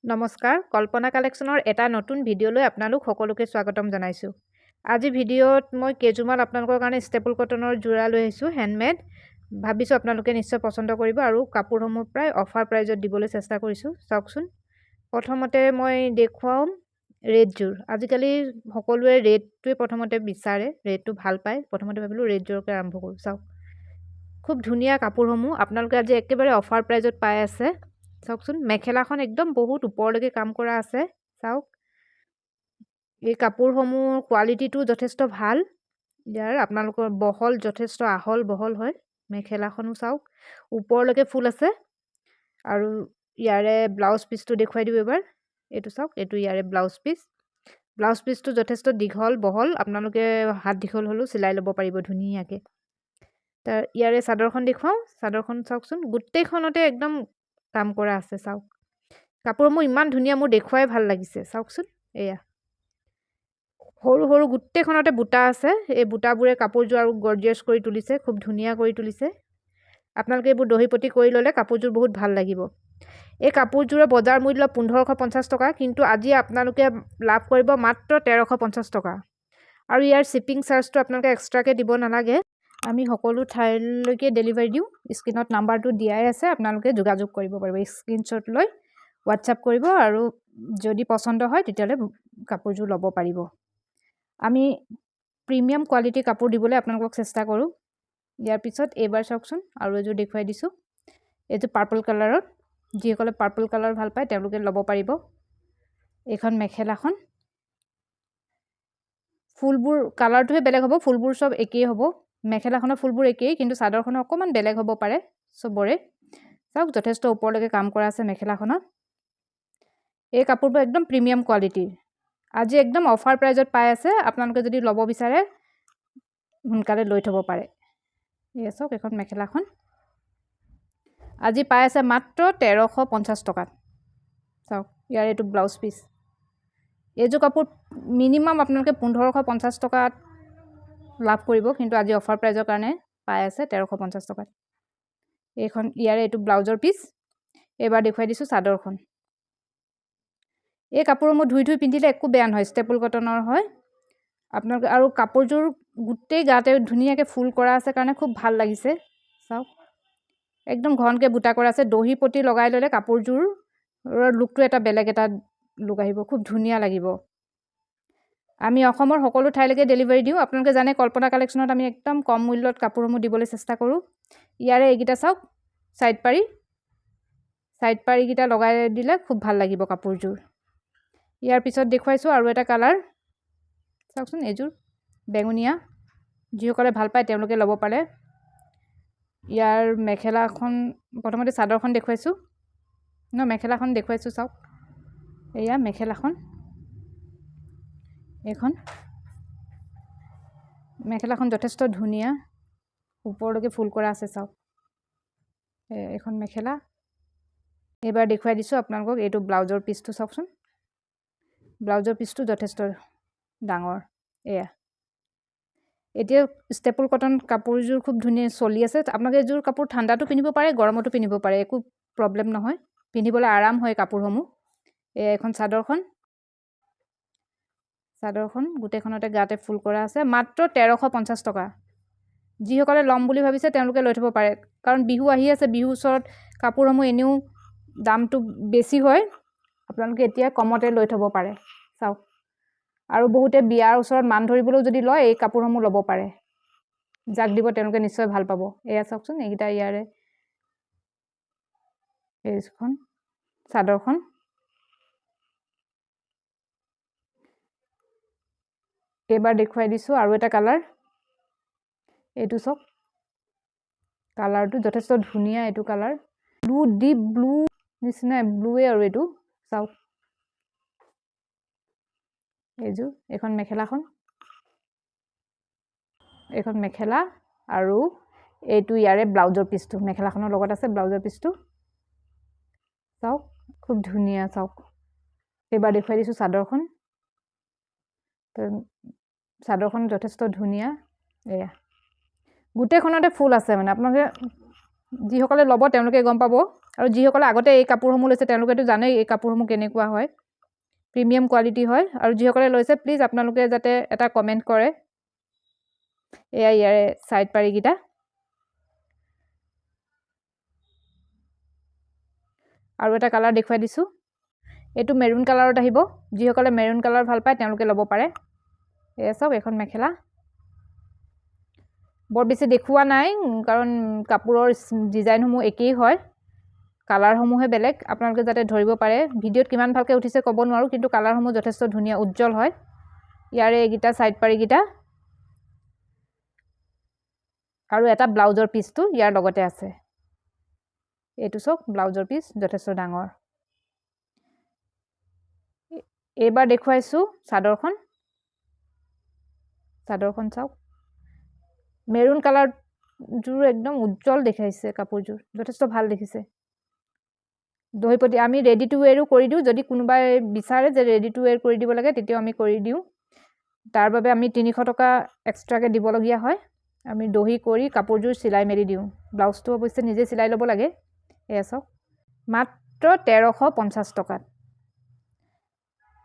নমস্কাৰ কল্পনা কালেকশ্যনৰ এটা নতুন ভিডিঅ'লৈ আপোনালোক সকলোকে স্বাগতম জনাইছোঁ। আজি ভিডিঅ'ত মই কেইযোৰমান আপোনালোকৰ কাৰণে ষ্টেপল কটনৰ যোৰা লৈ আহিছোঁ হেণ্ডমেড। ভাবিছোঁ আপোনালোকে নিশ্চয় পচন্দ কৰিব আৰু কাপোৰসমূহ প্ৰায় অফাৰ প্ৰাইজত দিবলৈ চেষ্টা কৰিছোঁ। চাওকচোন, প্ৰথমতে মই দেখুৱাম ৰেডযোৰ। আজিকালি সকলোৱে ৰেডটোৱে প্ৰথমতে বিচাৰে, ৰেডটো ভাল পায়। প্ৰথমতে ভাবিলোঁ ৰেডযোৰকে আৰম্ভ কৰোঁ। চাওক, খুব ধুনীয়া কাপোৰসমূহ আপোনালোকে আজি একেবাৰে অফাৰ প্ৰাইজত পাই আছে। চাওকচোন, মেখেলাখন একদম বহুত ওপৰলৈকে কাম কৰা আছে। চাওক, এই কাপোৰসমূহৰ কোৱালিটিটো যথেষ্ট ভাল। ইয়াৰ আপোনালোকৰ বহল যথেষ্ট আহল বহল হয়। মেখেলাখনো চাওক, ওপৰলৈকে ফুল আছে। আৰু ইয়াৰে ব্লাউজ পিচটো দেখুৱাই দিওঁ এবাৰ। এইটো চাওক, এইটো ইয়াৰে ব্লাউজ পিচ। ব্লাউজ পিচটো যথেষ্ট দীঘল বহল। আপোনালোকে হাত দীঘল হ'লেও চিলাই ল'ব পাৰিব ধুনীয়াকৈ। তাৰ ইয়াৰে চাদৰখন দেখুৱাওঁ। চাদৰখন চাওকচোন, গোটেইখনতে একদম কাম কৰা আছে। চাওক, কাপোৰসমূহ ইমান ধুনীয়া, মোৰ দেখুৱাই ভাল লাগিছে। চাওকচোন, এয়া সৰু সৰু গোটেইখনতে বুটা আছে। এই বুটাবোৰে কাপোৰযোৰ আৰু গৰ্জিয়াছ কৰি তুলিছে, খুব ধুনীয়া কৰি তুলিছে। আপোনালোকে এইবোৰ দহি পটি কৰি ল'লে কাপোৰযোৰ বহুত ভাল লাগিব। এই কাপোৰযোৰৰ বজাৰ মূল্য 1550 টকা, কিন্তু আজি আপোনালোকে লাভ কৰিব মাত্ৰ 1350 টকা। আৰু ইয়াৰ শ্বিপিং চাৰ্জটো আপোনালোকে এক্সট্ৰাকৈ দিব নালাগে। আমি সকলো ঠাইলৈকে ডেলিভাৰী দিওঁ। স্ক্ৰীণত নাম্বাৰটো দিয়াই আছে, আপোনালোকে যোগাযোগ কৰিব পাৰিব। স্ক্ৰীণশ্বট লৈ হোৱাটছআপ কৰিব আৰু যদি পচন্দ হয় তেতিয়াহ'লে কাপোৰযোৰ ল'ব পাৰিব। আমি প্ৰিমিয়াম কোৱালিটিৰ কাপোৰ দিবলৈ আপোনালোকক চেষ্টা কৰোঁ। ইয়াৰ পিছত এইবাৰ চাওকচোন, আৰু এযোৰ দেখুৱাই দিছোঁ। এইযোৰ পাৰ্পল কালাৰত। যিসকলে পাৰ্পল কালাৰ ভাল পায় তেওঁলোকে ল'ব পাৰিব। এইখন মেখেলাখন, ফুলবোৰ কালাৰটোহে বেলেগ হ'ব, ফুলবোৰ চব একেই হ'ব। মেখেলাখনৰ ফুলবোৰ একেই, কিন্তু চাদৰখনৰ অকণমান বেলেগ হ'ব পাৰে চবৰে। চাওক, যথেষ্ট ওপৰলৈকে কাম কৰা আছে মেখেলাখনত। এই কাপোৰবোৰ একদম প্ৰিমিয়াম কোৱালিটিৰ। আজি একদম অফাৰ প্ৰাইজত পাই আছে। আপোনালোকে যদি ল'ব বিচাৰে সোনকালে লৈ থ'ব পাৰে। এয়া চাওক, এখন মেখেলাখন আজি পাই আছে মাত্ৰ 1350 টকাত। চাওক, ইয়াৰ এইটো ব্লাউজ পিচ। এইযোৰ কাপোৰ মিনিমাম আপোনালোকে 1550 টকাত লাভ কৰিব, কিন্তু আজি অফাৰ প্ৰাইজৰ কাৰণে পাই আছে 1350 টকাত। এইখন ইয়াৰে এইটো ব্লাউজৰ পিচ। এইবাৰ দেখুৱাই দিছোঁ চাদৰখন। এই কাপোৰসমূহ ধুই ধুই পিন্ধিলে একো বেয়া নহয়, ষ্টেপল কটনৰ হয়। আপোনালোকে আৰু কাপোৰযোৰ গোটেই গাতে ধুনীয়াকৈ ফুল কৰা আছে কাৰণে খুব ভাল লাগিছে। চাওক, একদম ঘনকৈ বুটা কৰা আছে। দহি পটি লগাই ল'লে কাপোৰযোৰৰ লুকটো এটা বেলেগ এটা লুক আহিব, খুব ধুনীয়া লাগিব। আমি অসমৰ সকলো ঠাইলৈকে ডেলিভাৰী দিওঁ। আপোনালোকে জানে কল্পনা কালেকশ্যনত আমি একদম কম মূল্যত কাপোৰসমূহ দিবলৈ চেষ্টা কৰোঁ। ইয়াৰে এইকেইটা চাওক, ছাইড পাৰিকেইটা লগাই দিলে খুব ভাল লাগিব কাপোৰযোৰ। ইয়াৰ পিছত দেখুৱাইছোঁ আৰু এটা কালাৰ। চাওকচোন, এইযোৰ বেঙুনীয়া। যিসকলে ভাল পায় তেওঁলোকে ল'ব পাৰে। ইয়াৰ মেখেলাখন, প্ৰথমতে চাদৰখন দেখুৱাইছোঁ মেখেলাখন দেখুৱাইছোঁ। চাওক, এয়া মেখেলাখন। এইখন মেখেলাখন যথেষ্ট ধুনীয়া, ওপৰলৈকে ফুল কৰা আছে। চাওক, এইখন মেখেলা। এইবাৰ দেখুৱাই দিছোঁ আপোনালোকক এইটো ব্লাউজৰ পিচটো। চাওকচোন, ব্লাউজৰ পিচটো যথেষ্ট ডাঙৰ। এয়া এতিয়া ষ্টেপল কটন কাপোৰযোৰ খুব ধুনীয়া চলি আছে। আপোনালোকে এইযোৰ কাপোৰ ঠাণ্ডাতো পিন্ধিব পাৰে, গৰমতো পিন্ধিব পাৰে, একো প্ৰব্লেম নহয়। পিন্ধিবলৈ আৰাম হয় কাপোৰসমূহ। এয়া এখন চাদৰখন। চাদৰখন গোটেইখনতে গাতে ফুল কৰা আছে, মাত্ৰ 1350 টকা। যিসকলে ল'ম বুলি ভাবিছে তেওঁলোকে লৈ থ'ব পাৰে, কাৰণ বিহু আহি আছে। বিহুৰ ওচৰত কাপোৰসমূহ এনেও দামটো বেছি হয়। আপোনালোকে এতিয়া কমতে লৈ থ'ব পাৰে। চাওক, আৰু বহুতে বিয়াৰ ওচৰত মান ধৰিবলৈও যদি লয় এই কাপোৰসমূহ ল'ব পাৰে। যাক দিব তেওঁলোকে নিশ্চয় ভাল পাব। এয়া চাওকচোন, এইকেইটা ইয়াৰে এইখন চাদৰখন। এইবাৰ দেখুৱাই দিছোঁ আৰু এটা কালাৰ। এইটো চাওক, কালাৰটো যথেষ্ট ধুনীয়া। এইটো কালাৰ ব্লু, ডিপ ব্লু নিচিনা ব্লুৱে আৰু এইটো। চাওক, এইযোৰ এইখন মেখেলাখন। এইখন মেখেলা আৰু এইটো ইয়াৰে ব্লাউজৰ পিচটো। মেখেলাখনৰ লগত আছে ব্লাউজৰ পিচটো। চাওক, খুব ধুনীয়া। চাওক, এইবাৰ দেখুৱাই দিছোঁ চাদৰখন। চাদৰখন যথেষ্ট ধুনীয়া। এয়া গোটেইখনতে ফুল আছে, মানে আপোনালোকে যিসকলে ল'ব তেওঁলোকে গম পাব আৰু যিসকলে আগতে এই কাপোৰসমূহ লৈছে তেওঁলোকেতো জানেই এই কাপোৰসমূহ কেনেকুৱা হয়, প্ৰিমিয়াম কোৱালিটি হয়। আৰু যিসকলে লৈছে প্লিজ আপোনালোকে যাতে এটা কমেণ্ট কৰে। এয়া ইয়াৰে ছাইড পাৰিকেইটা। আৰু এটা কালাৰ দেখুৱাই দিছোঁ, এইটো মেৰুন কালাৰত আহিব। যিসকলে মেৰুন কালাৰ ভাল পায় তেওঁলোকে ল'ব পাৰে। এয়া চাওক, এখন মেখেলা। বৰ বেছি দেখুওৱা নাই কাৰণ কাপোৰৰ ডিজাইনসমূহ একেই হয়, কালাৰসমূহে বেলেগ। আপোনালোকে যাতে ধৰিব পাৰে। ভিডিঅ'ত কিমান ভালকৈ উঠিছে ক'ব নোৱাৰোঁ, কিন্তু কালাৰসমূহ যথেষ্ট ধুনীয়া, উজ্জ্বল হয়। ইয়াৰে এইকেইটা ছাইড পাৰিকেইটা আৰু এটা ব্লাউজৰ পিচটো ইয়াৰ লগতে আছে। এইটো চাওক, ব্লাউজৰ পিচ যথেষ্ট ডাঙৰ। এইবাৰ দেখুৱাইছোঁ চাদৰখন। চাদৰখন চাওক, মেৰুন কালাৰযোৰ একদম উজ্জ্বল দেখাইছে। কাপোৰযোৰ যথেষ্ট ভাল দেখিছে। দহিপতি আমি ৰেডি টু ৱেৰো কৰি দিওঁ। যদি কোনোবাই বিচাৰে যে ৰেডি টু ৱেৰ কৰি দিব লাগে তেতিয়াও আমি কৰি দিওঁ। তাৰ বাবে আমি 300 টকা এক্সট্ৰাকৈ দিবলগীয়া হয়। আমি দহি কৰি কাপোৰযোৰ চিলাই মেলি দিওঁ। ব্লাউজটো অৱশ্যে নিজে চিলাই ল'ব লাগে। এয়া চাওক, মাত্ৰ 1350 টকাত।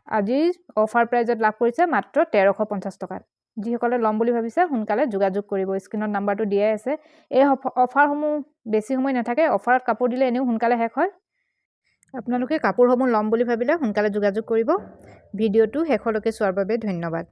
আজি অফাৰ প্ৰাইজত লাভ কৰিছে মাত্ৰ 1350 টকাত। যিসকলে ল'ম বুলি ভাবিছে সোনকালে যোগাযোগ কৰিব। স্ক্ৰীনত নাম্বাৰটো দিয়াই আছে। এই অফাৰসমূহ বেছি সময় নাথাকে। অফাৰত কাপোৰ দিলে এনেও সোনকালে শেষ হয়। আপোনালোকে কাপোৰসমূহ ল'ম বুলি ভাবিলে সোনকালে যোগাযোগ কৰিব। ভিডিঅ'টো শেষলৈকে চোৱাৰ বাবে ধন্যবাদ।